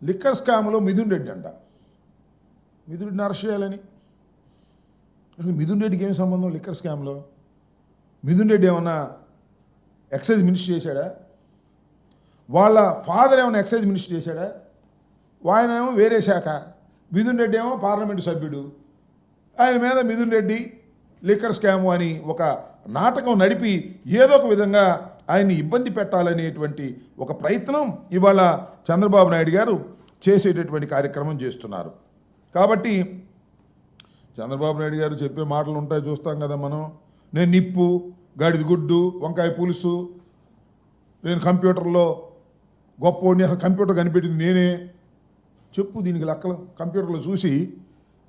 Liquor స్కామ్లో మిథున్ రెడ్డి అంట. మిథున్ రెడ్డిని అరెస్ట్ చేయాలని. అసలు మిథున్ రెడ్డికి ఏం సంబంధం లిక్కర్ స్కామ్లో? మిథున్ రెడ్డి ఏమన్నా ఎక్సైజ్ మినిస్టర్ చేశాడా? వాళ్ళ ఫాదర్ ఏమైనా ఎక్సైజ్ మినిస్టర్ చేశాడా? ఆయన ఏమో వేరే శాఖ, మిథున్ రెడ్డి ఏమో పార్లమెంటు సభ్యుడు. ఆయన మీద మిథున్ రెడ్డి లిక్కర్ స్కాము అని ఒక నాటకం నడిపి ఏదో ఒక విధంగా ఆయన్ని ఇబ్బంది పెట్టాలనేటువంటి ఒక ప్రయత్నం ఇవాళ చంద్రబాబు నాయుడు గారు చేసేటటువంటి కార్యక్రమం చేస్తున్నారు. కాబట్టి చంద్రబాబు నాయుడు గారు చెప్పే మాటలు ఉంటాయి, చూస్తాం కదా మనం. నేను నిప్పు, గాడిద గుడ్డు, వంకాయ పులుసు, నేను కంప్యూటర్లో గొప్పోడిని, అసలు కంప్యూటర్ కనిపెట్టింది నేనే, చెప్పు దీనికి లెక్కలు కంప్యూటర్లో చూసి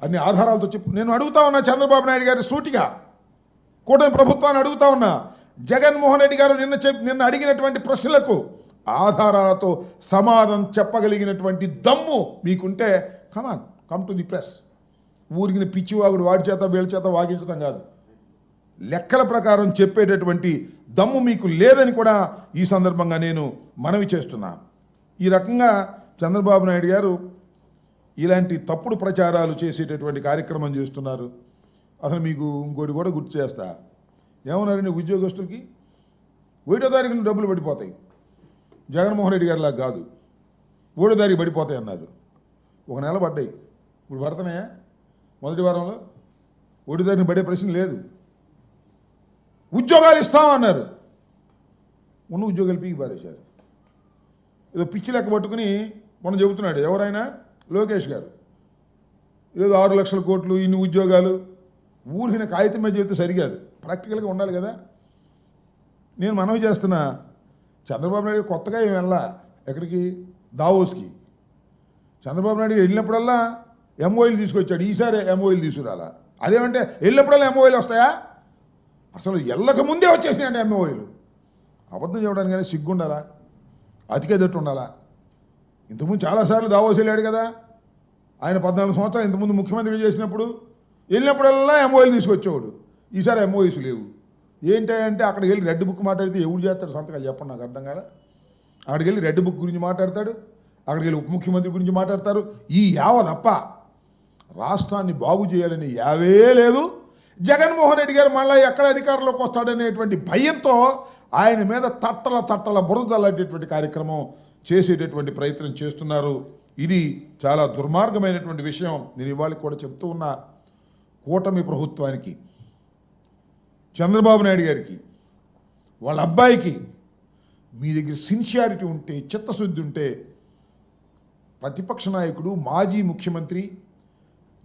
అన్ని ఆధారాలతో చెప్పు. నేను అడుగుతా ఉన్నా చంద్రబాబు నాయుడు గారి సూటిగా, కూటమి ప్రభుత్వాన్ని అడుగుతా ఉన్నా. జగన్మోహన్ రెడ్డి గారు నిన్న అడిగినటువంటి ప్రశ్నలకు ఆధారాలతో సమాధానం చెప్పగలిగినటువంటి దమ్ము మీకుంటే కమ్ టు ది ప్రెస్. ఊరికి పిచ్చివాగుడు వాడి చేత వీళ్ళ చేత వాగించడం కాదు, లెక్కల ప్రకారం చెప్పేటటువంటి దమ్ము మీకు లేదని కూడా ఈ సందర్భంగా నేను మనవి చేస్తున్నా. ఈ రకంగా చంద్రబాబు నాయుడు గారు ఇలాంటి తప్పుడు ప్రచారాలు చేసేటటువంటి కార్యక్రమం చేస్తున్నారు. అసలు మీకు ఇంకోటి కూడా గుర్తు చేస్తా. ఏమన్నారండి ఉద్యోగస్తులకి 1వ తారీఖున డబ్బులు పడిపోతాయి, జగన్మోహన్ రెడ్డి గారిలా కాదు 1వ తారీఖు పడిపోతాయి అన్నారు. 1 నెల పడ్డాయి, ఇప్పుడు పడుతున్నాయా? మొదటి వారంలో 1వ తారీఖున పడే ప్రశ్న లేదు. ఉద్యోగాలు ఇస్తామన్నారు, ఉన్న ఉద్యోగాలు పీకి పారేశారు. ఏదో పిచ్చి లెక్క పట్టుకుని మనం చెబుతున్నాడు ఎవరైనా, లోకేష్ గారు ఏదో 6 లక్షల కోట్లు ఇన్ని ఉద్యోగాలు. ఊరిన కాగితం మీద చెబితే సరికాదు, ప్రాక్టికల్గా ఉండాలి కదా. నేను మనవి చేస్తున్నా, చంద్రబాబు నాయుడు కొత్తగా ఏం వెళ్ళా ఎక్కడికి, దావోస్కి. చంద్రబాబు నాయుడు వెళ్ళినప్పుడల్లా ఎంఓఈలు తీసుకొచ్చాడు, ఈసారి ఎంఓఈలు తీసుకురాలా. అదేమంటే వెళ్ళినప్పుడల్లా ఎంఓఈలు వస్తాయా? అసలు వెళ్ళక ముందే వచ్చేసినాయండి ఎంఓఈలు. అబద్ధం చెప్పడానికి కానీ సిగ్గుండాలా, అతికేదట్టు ఉండాలా. ఇంతకుముందు చాలాసార్లు దావోస్ వెళ్ళాడు కదా ఆయన. 14 సంవత్సరాలు ఇంతకుముందు ముఖ్యమంత్రి చేసినప్పుడు వెళ్ళినప్పుడల్లా ఎంఓఈలు తీసుకొచ్చేవాడు. ఈసారి ఎంఓఈస్ లేవు. ఏంటంటే అక్కడికి వెళ్ళి రెడ్ బుక్ మాట్లాడితే ఎవరు చేస్తాడు సంతకాలు చెప్పండి, నాకు అర్థం కాదా. అక్కడికి వెళ్ళి రెడ్ బుక్ గురించి మాట్లాడతాడు, అక్కడికి వెళ్ళి ఉప ముఖ్యమంత్రి గురించి మాట్లాడతారు. ఈ యావ తప్ప రాష్ట్రాన్ని బాగు చేయాలని యావే లేదు. జగన్మోహన్ రెడ్డి గారు మళ్ళీ ఎక్కడ అధికారంలోకి వస్తాడనేటువంటి భయంతో ఆయన మీద తట్టల బురదలాంటిటువంటి కార్యక్రమం చేసేటటువంటి ప్రయత్నం చేస్తున్నారు. ఇది చాలా దుర్మార్గమైనటువంటి విషయం. నేను ఇవాళ కూడా చెప్తూ ఉన్నా, కూటమి ప్రభుత్వానికి, చంద్రబాబు నాయుడు గారికి, వాళ్ళ అబ్బాయికి మీ దగ్గర సిన్సియారిటీ ఉంటే, చిత్తశుద్ధి ఉంటే, ప్రతిపక్ష నాయకుడు మాజీ ముఖ్యమంత్రి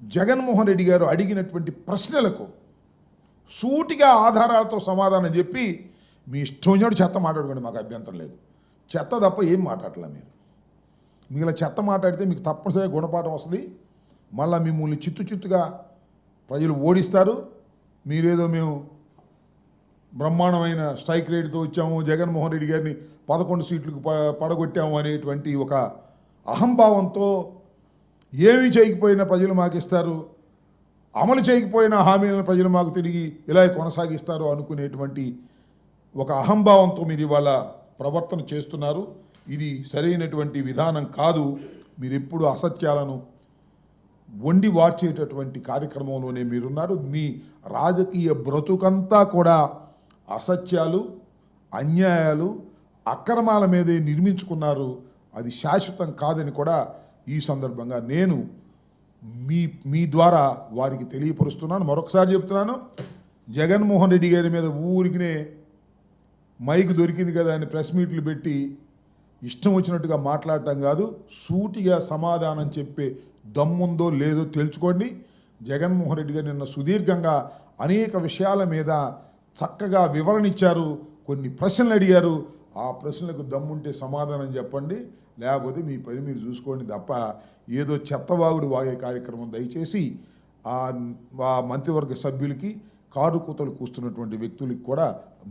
జగన్మోహన్ రెడ్డి గారు అడిగినటువంటి ప్రశ్నలకు సూటిగా ఆధారాలతో సమాధానం చెప్పి మీ ఇష్టం వచ్చినట్టు చెత్త మాట్లాడుకోండి, మాకు అభ్యంతరం లేదు. చెత్త తప్ప ఏం మాట్లాడలే మీరు. మిగిలిన చెత్త మాట్లాడితే మీకు తప్పనిసరిగా గుణపాఠం వస్తుంది. మళ్ళీ మిమ్మల్ని చిత్తుగా ప్రజలు ఓడిస్తారు. మీరేదో మేము బ్రహ్మాండమైన స్ట్రైక్ రేట్తో వచ్చాము, జగన్మోహన్ రెడ్డి గారిని 11 సీట్లకు పడగొట్టాము అనేటువంటి ఒక అహంభావంతో ఏమీ చేయకపోయినా ప్రజలు మాకు ఇస్తారు, అమలు చేయకపోయిన హామీలను ప్రజలు మాకు తిరిగి ఇలా కొనసాగిస్తారు అనుకునేటువంటి ఒక అహంభావంతో మీరు ఇవాళ ప్రవర్తన చేస్తున్నారు. ఇది సరైనటువంటి విధానం కాదు. మీరు ఎప్పుడు అసత్యాలను వండి వార్చేటటువంటి కార్యక్రమంలోనే మీరున్నారు. మీ రాజకీయ బ్రతుకంతా కూడా అసత్యాలు, అన్యాయాలు, అక్రమాల మీదే నిర్మించుకున్నారు. అది శాశ్వతం కాదని కూడా ఈ సందర్భంగా నేను మీ ద్వారా వారికి తెలియపరుస్తున్నాను. మరొకసారి చెప్తున్నాను, జగన్మోహన్ రెడ్డి గారి మీద ఊరికినే మైక్ దొరికింది కదా అని ప్రెస్ మీట్లు పెట్టి ఇష్టం వచ్చినట్టుగా మాట్లాడటం కాదు. సూటిగా సమాధానం చెప్పే దమ్ముందో లేదో తెలుసుకోండి. జగన్మోహన్ రెడ్డి గారు నిన్న సుదీర్ఘంగా అనేక విషయాల మీద చక్కగా వివరణ ఇచ్చారు, కొన్ని ప్రశ్నలు అడిగారు. ఆ ప్రశ్నలకు దమ్ముంటే సమాధానం చెప్పండి, లేకపోతే మీ పని మీరు చూసుకోండి తప్ప ఏదో చెత్తవాగుడు వాగే కార్యక్రమం దయచేసి ఆ మంత్రివర్గ సభ్యులకి, కారు కూతలు కూస్తున్నటువంటి వ్యక్తులకి కూడా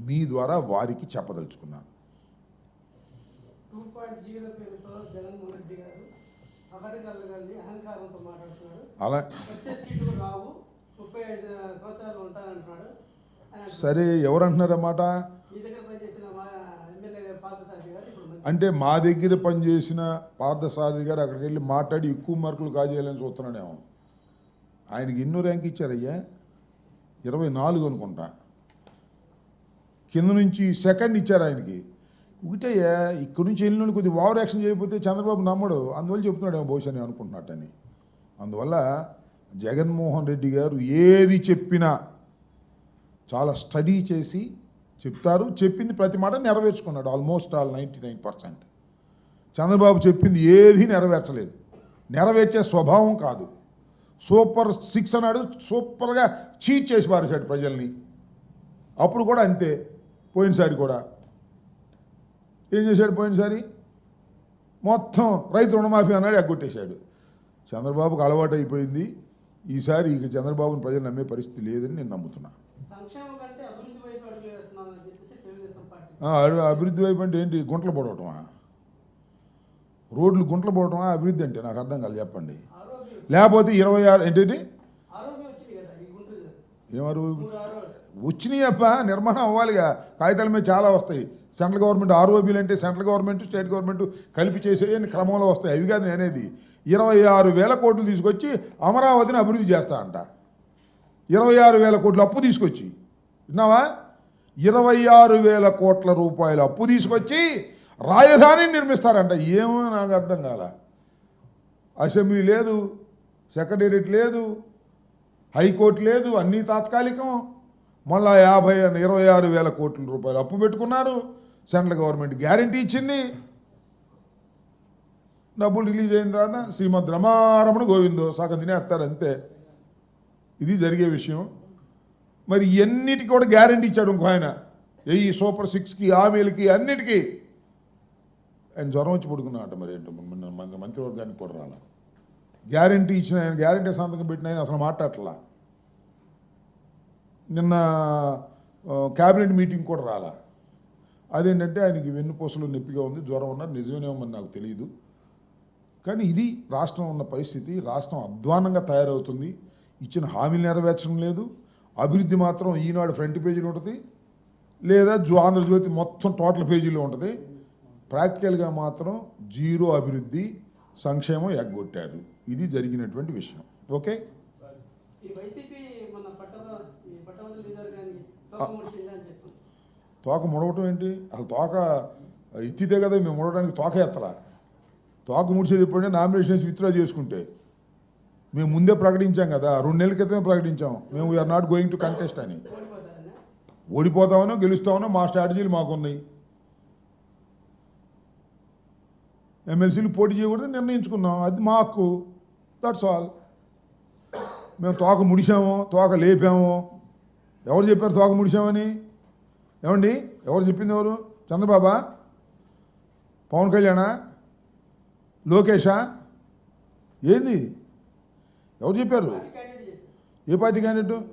మీ ద్వారా వారికి చెప్పదలుచుకున్నాను. అలా సరే, ఎవరు అంటున్నారన్నమాట? అంటే మా దగ్గర పనిచేసిన పార్థసారథి గారు అక్కడికి వెళ్ళి మాట్లాడి ఎక్కువ మార్కులు కాజేయాలని చూస్తున్నాడేమో. ఆయనకి ఎన్నో ర్యాంక్ ఇచ్చారయ్యా, 24 అనుకుంటా. కింద నుంచి సెకండ్ ఇచ్చారు ఆయనకి. ఒకటయ్యా, ఇక్కడి నుంచి వెళ్ళిన కొద్దిగా ఓవర్ యాక్షన్ చేయకపోతే చంద్రబాబు నమ్మడు, అందువల్ల చెప్తున్నాడేమో బహుశా నేను అనుకుంటున్నట్టని. అందువల్ల జగన్మోహన్ రెడ్డి గారు ఏది చెప్పినా చాలా స్టడీ చేసి చెప్తారు. చెప్పింది ప్రతి మాట నెరవేర్చుకున్నాడు, ఆల్మోస్ట్ ఆల్ 99%. చంద్రబాబు చెప్పింది ఏది నెరవేర్చలేదు, నెరవేర్చే స్వభావం కాదు. సూపర్ 6 అన్నాడు, సూపర్గా చీట్ చేసి పారేశాడు ప్రజల్ని. అప్పుడు కూడా అంతే, పోయినసారి కూడా ఏం చేశాడు? పోయినసారి మొత్తం రైతు రుణమాఫీ అన్నాడు, ఎగ్గొట్టేశాడు. చంద్రబాబుకు అలవాటు అయిపోయింది. ఈసారి ఇక చంద్రబాబుని ప్రజలు నమ్మే పరిస్థితి లేదని నేను నమ్ముతున్నా. అభివృద్ధి వైపు అంటే ఏంటి? గుంటలు పొడవటమా? రోడ్లు గుంటలు పోవటమా అభివృద్ధి అంటే? నాకు అర్థం కాదు, చెప్పండి. లేకపోతే 26 ఏంటి ఏమారు వచ్చినాయి అప్ప, నిర్మాణం అవ్వాలిగా. కాగితాల మీద చాలా వస్తాయి. సెంట్రల్ గవర్నమెంట్ ఆర్ఓబీలు అంటే సెంట్రల్ గవర్నమెంట్ స్టేట్ గవర్నమెంట్ కలిపి చేసే క్రమంలో వస్తాయి. అవి కాదు నేనేది. 26,000 కోట్లు తీసుకొచ్చి అమరావతిని అభివృద్ధి చేస్తా అంట. 26,000 కోట్లు అప్పు తీసుకొచ్చి, విన్నావా? 26,000 కోట్ల రూపాయలు అప్పు తీసుకొచ్చి రాజధానిని నిర్మిస్తారంట. ఏమో నాకు అర్థం కాల. అసెంబ్లీ లేదు, సెక్రటేరియట్ లేదు, హైకోర్టు లేదు, అన్నీ తాత్కాలికం. మళ్ళా 26,000 కోట్ల రూపాయలు అప్పు పెట్టుకున్నారు. సెంట్రల్ గవర్నమెంట్ గ్యారంటీ ఇచ్చింది. డబ్బులు రిలీజ్ అయిన తర్వాత శ్రీమద్ రమారమణ గోవిందో సగం తినేస్తారు అంతే. ఇది జరిగే విషయం. మరి ఎన్నిటికి కూడా గ్యారంటీ ఇచ్చాడు ఇంకో ఆయన. ఈ సూపర్ 6కి, హామీలకి, అన్నిటికీ ఆయన జ్వరం వచ్చి పడుకున్నాట. మరి ఏంటో మంత్రివర్గానికి కూడా రాల. గ్యారంటీ ఇచ్చిన ఆయన, గ్యారంటీ సంతకం పెట్టిన ఆయన అసలు మాట్లాడట్లా. నిన్న క్యాబినెట్ మీటింగ్ కూడా రాలా. అదేంటంటే ఆయనకి వెన్నుపూసలు నొప్పిగా ఉంది, జ్వరం ఉన్నారు. నిజమేమో నాకు తెలియదు. కానీ ఇది రాష్ట్రం ఉన్న పరిస్థితి. రాష్ట్రం అధ్వానంగా తయారవుతుంది. ఇచ్చిన హామీలు నెరవేర్చడం లేదు. అభివృద్ధి మాత్రం ఈనాడు ఫ్రంట్ పేజీలో ఉంటుంది, లేదా ఆంధ్రజ్యోతి మొత్తం టోటల్ పేజీలో ఉంటుంది. ప్రాక్టికల్గా మాత్రం జీరో అభివృద్ధి, సంక్షేమం ఎగ్గొట్టాడు. ఇది జరిగినటువంటి విషయం. ఓకే, తోక ముడవటం ఏంటి? అసలు తోక ఎత్తితే కదా మేము ముడవడానికి. తోక ఎత్తలా. తోక ముడిచేది ఎప్పుడంటే నామినేషన్స్ విత్డ్రా చేసుకుంటే. మేము ముందే ప్రకటించాం కదా, 2 నెలల క్రితమే ప్రకటించాం, మేము we are not going to contest అని. ఓడిపోతామనో గెలుస్తామనో మా స్ట్రాటజీలు మాకున్నాయి. ఎమ్మెల్సీలు పోటీ చేయకూడదు నిర్ణయించుకున్నాం, అది మా హక్కు. That's all. మేము తోక ముడిసామో తోక లేపామో, ఎవరు చెప్పారు తోక ముడిసామని? ఏమండి, ఎవరు చెప్పింది? ఎవరు? చంద్రబాబా, పవన్ కళ్యాణా, లోకేషా? ఏంది? ఎవరు చెప్పారు? ఏ పార్టీ క్యాండిడేట్?